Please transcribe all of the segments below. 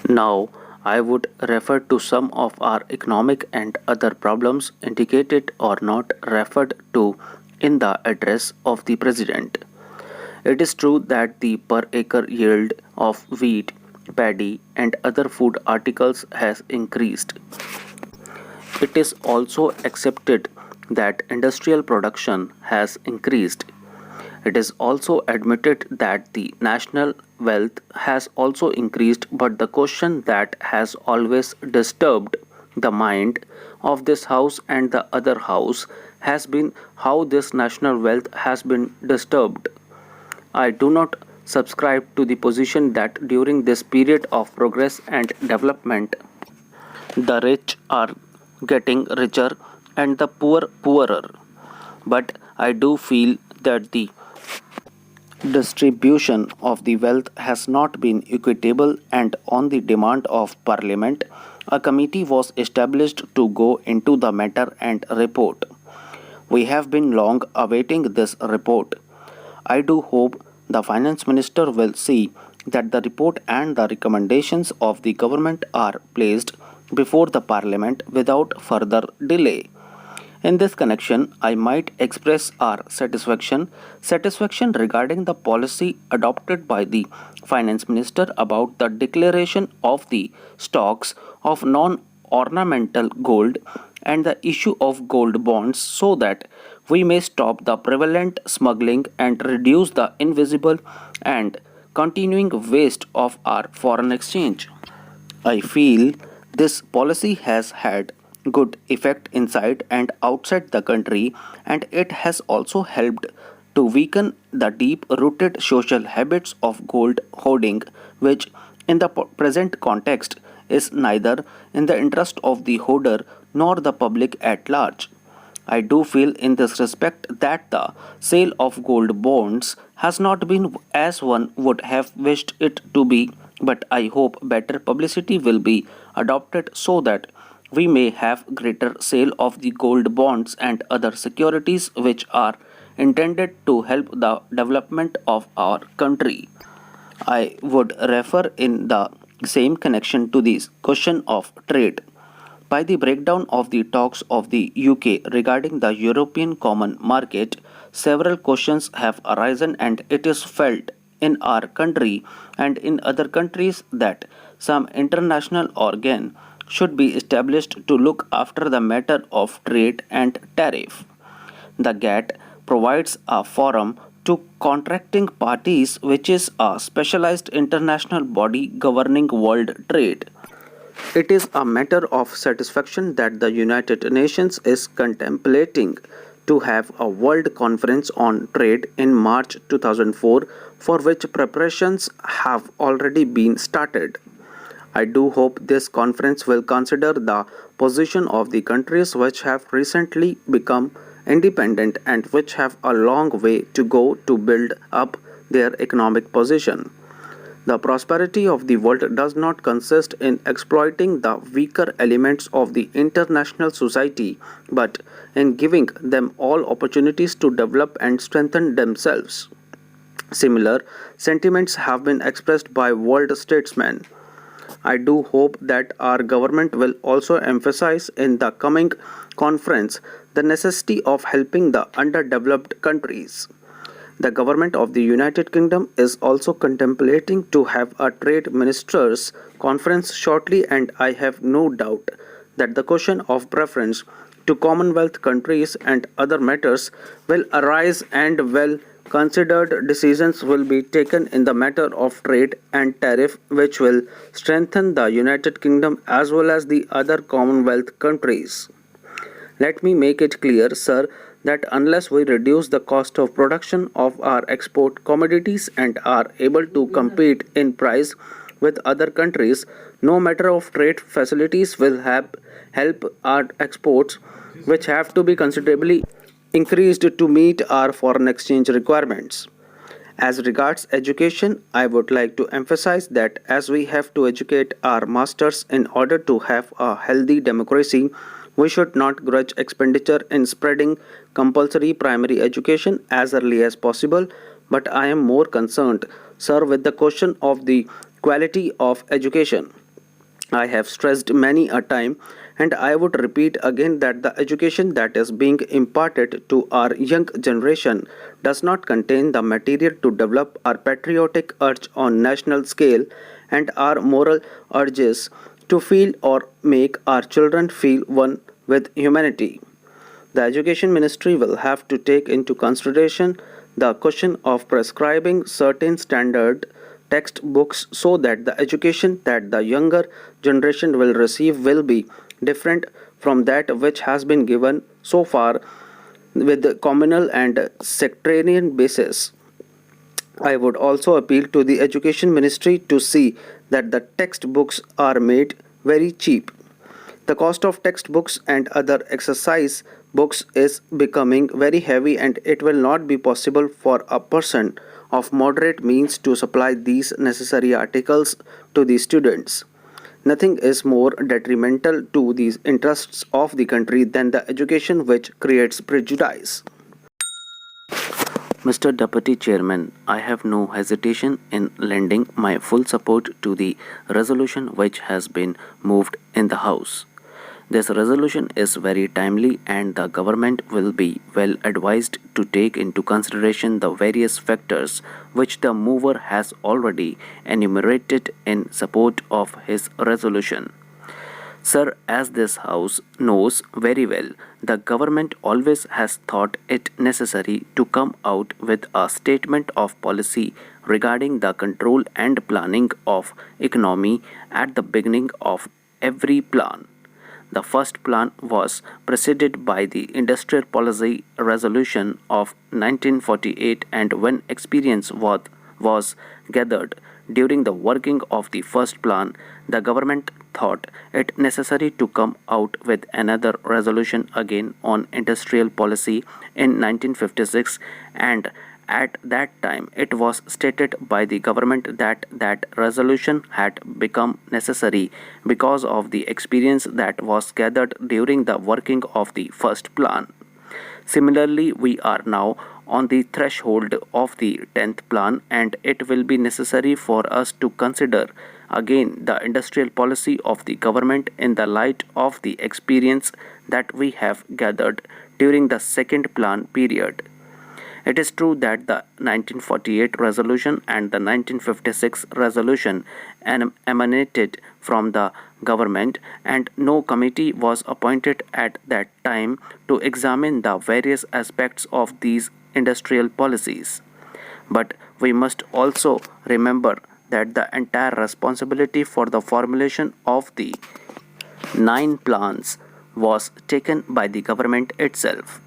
Now, I would refer to some of our economic and other problems indicated or not referred to in the address of the President. It is true that the per acre yield of wheat, paddy, and other food articles has increased. It is also accepted that industrial production has increased. It is also admitted that the national wealth has also increased, but the question that has always disturbed the mind of this House and the other House has been how this national wealth has been disturbed. I do not subscribe to the position that during this period of progress and development, the rich are getting richer and the poor poorer. But I do feel that the distribution of the wealth has not been equitable, and on the demand of Parliament, a committee was established to go into the matter and report. We have been long awaiting this report. I do hope the Finance Minister will see that the report and the recommendations of the government are placed before the Parliament without further delay. In this connection, I might express our satisfaction regarding the policy adopted by the Finance Minister about the declaration of the stocks of non-ornamental gold and the issue of gold bonds so that we may stop the prevalent smuggling and reduce the invisible and continuing waste of our foreign exchange. I feel this policy has had good effect inside and outside the country, and it has also helped to weaken the deep rooted social habits of gold hoarding, which in the present context is neither in the interest of the hoarder nor the public at large. I do feel in this respect that the sale of gold bonds has not been as one would have wished it to be, but I hope better publicity will be adopted so that we may have greater sale of the gold bonds and other securities which are intended to help the development of our country. I would refer in the same connection to this question of trade. By the breakdown of the talks of the UK regarding the European Common Market, several questions have arisen, and it is felt in our country and in other countries that some international organ should be established to look after the matter of trade and tariff. The GATT provides a forum to contracting parties, which is a specialized international body governing world trade. It is a matter of satisfaction that the United Nations is contemplating to have a World Conference on Trade in March 2004, for which preparations have already been started. I do hope this conference will consider the position of the countries which have recently become independent and which have a long way to go to build up their economic position. The prosperity of the world does not consist in exploiting the weaker elements of the international society, but in giving them all opportunities to develop and strengthen themselves. Similar sentiments have been expressed by world statesmen. I do hope that our government will also emphasize in the coming conference the necessity of helping the underdeveloped countries. The government of the United Kingdom is also contemplating to have a trade ministers conference shortly, and I have no doubt that the question of preference to Commonwealth countries and other matters will arise, and well considered decisions will be taken in the matter of trade and tariff, which will strengthen the United Kingdom as well as the other Commonwealth countries. Let me make it clear, sir, that unless we reduce the cost of production of our export commodities and are able to compete in price with other countries, no matter of trade facilities will help our exports, which have to be considerably increased to meet our foreign exchange requirements. As regards education, I would like to emphasize that as we have to educate our masters in order to have a healthy democracy, we should not grudge expenditure in spreading compulsory primary education as early as possible, but I am more concerned, sir, with the question of the quality of education. I have stressed many a time, and I would repeat again that the education that is being imparted to our young generation does not contain the material to develop our patriotic urge on national scale and our moral urges to feel or make our children feel one with humanity. The Education Ministry will have to take into consideration the question of prescribing certain standard textbooks so that the education that the younger generation will receive will be different from that which has been given so far with the communal and sectarian basis. I would also appeal to the Education Ministry to see that the textbooks are made very cheap. The cost of textbooks and other exercise books is becoming very heavy, and it will not be possible for a person of moderate means to supply these necessary articles to the students. Nothing is more detrimental to the interests of the country than the education which creates prejudice. Mr. Deputy Chairman, I have no hesitation in lending my full support to the resolution which has been moved in the House. This resolution is very timely, and the government will be well advised to take into consideration the various factors which the mover has already enumerated in support of his resolution. Sir, as this House knows very well, the government always has thought it necessary to come out with a statement of policy regarding the control and planning of economy at the beginning of every plan. The first plan was preceded by the Industrial Policy Resolution of 1948, and when experience was gathered during the working of the first plan, the government thought it necessary to come out with another resolution again on industrial policy in 1956, and at that time it was stated by the government that that resolution had become necessary because of the experience that was gathered during the working of the first plan. Similarly, we are now on the threshold of the 10th plan, and it will be necessary for us to consider again the industrial policy of the government in the light of the experience that we have gathered during the second plan period. It is true that the 1948 resolution and the 1956 resolution emanated from the government, and no committee was appointed at that time to examine the various aspects of these industrial policies. But we must also remember that the entire responsibility for the formulation of the 9 plans was taken by the government itself.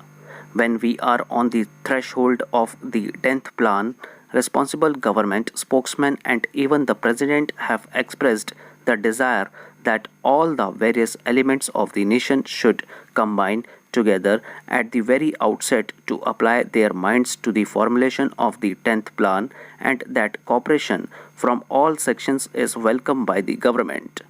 When we are on the threshold of the 10th plan, responsible government spokesmen and even the president have expressed the desire that all the various elements of the nation should combine together at the very outset to apply their minds to the formulation of the 10th plan, and that cooperation from all sections is welcome by the government.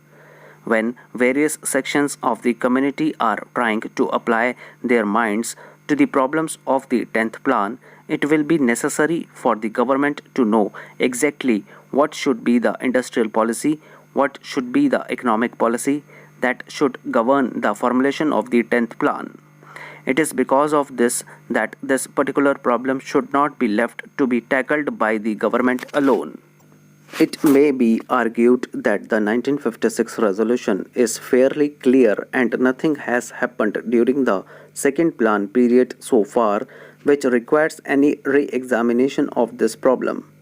When various sections of the community are trying to apply their minds to the problems of the 10th plan, it will be necessary for the government to know exactly what should be the industrial policy, what should be the economic policy that should govern the formulation of the 10th plan. It is because of this that this particular problem should not be left to be tackled by the government alone. It may be argued that the 1956 resolution is fairly clear and nothing has happened during the second plan period so far which requires any re-examination of this problem.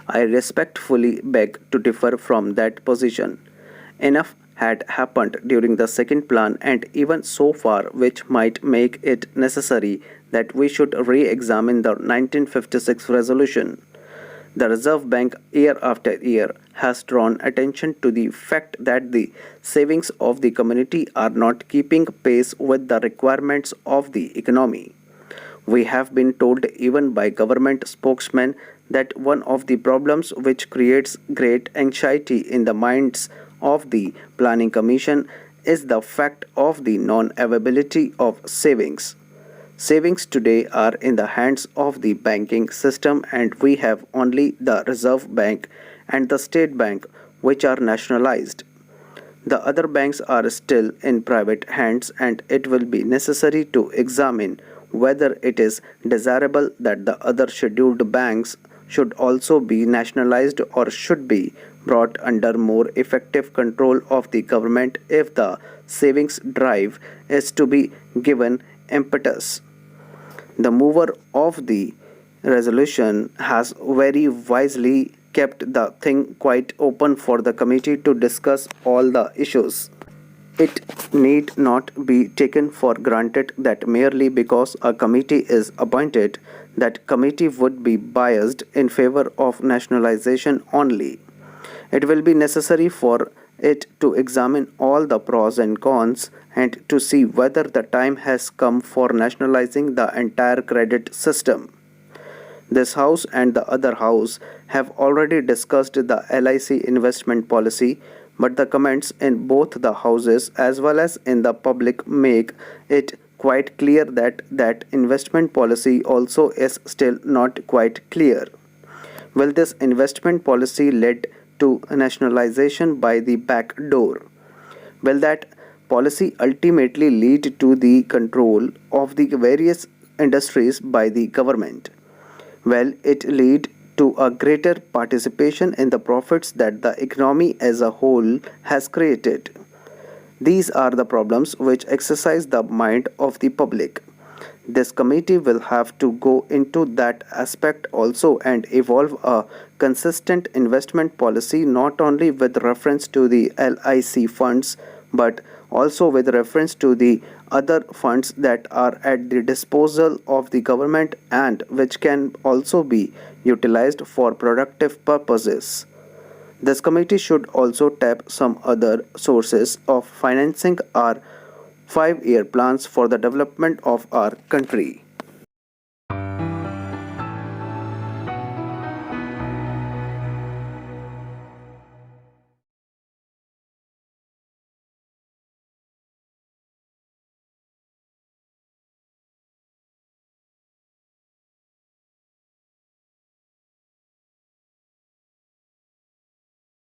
I respectfully beg to differ from that position. Enough had happened during the second plan, and even so far, which might make it necessary that we should re-examine the 1956 resolution. The Reserve Bank year after year has drawn attention to the fact that the savings of the community are not keeping pace with the requirements of the economy. We have been told even by government spokesmen that one of the problems which creates great anxiety in the minds of the Planning Commission is the fact of the non-availability of savings. Savings today are in the hands of the banking system, and we have only the Reserve Bank and the State Bank which are nationalized. The other banks are still in private hands, and it will be necessary to examine whether it is desirable that the other scheduled banks should also be nationalized or should be brought under more effective control of the government if the savings drive is to be given impetus. The mover of the resolution has very wisely kept the thing quite open for the committee to discuss all the issues. It need not be taken for granted that merely because a committee is appointed, that committee would be biased in favor of nationalization only. It will be necessary for it to examine all the pros and cons and to see whether the time has come for nationalizing the entire credit system. This House and the other House have already discussed the LIC investment policy, but the comments in both the Houses as well as in the public make it quite clear that investment policy also is still not quite clear. Will this investment policy lead to nationalization by the back door? Will that policy ultimately lead to the control of the various industries by the government? Will it lead to a greater participation in the profits that the economy as a whole has created? These are the problems which exercise the mind of the public. This committee will have to go into that aspect also and evolve a consistent investment policy not only with reference to the LIC funds but also with reference to the other funds that are at the disposal of the government and which can also be utilized for productive purposes. This committee should also tap some other sources of financing our 5-year plans for the development of our country.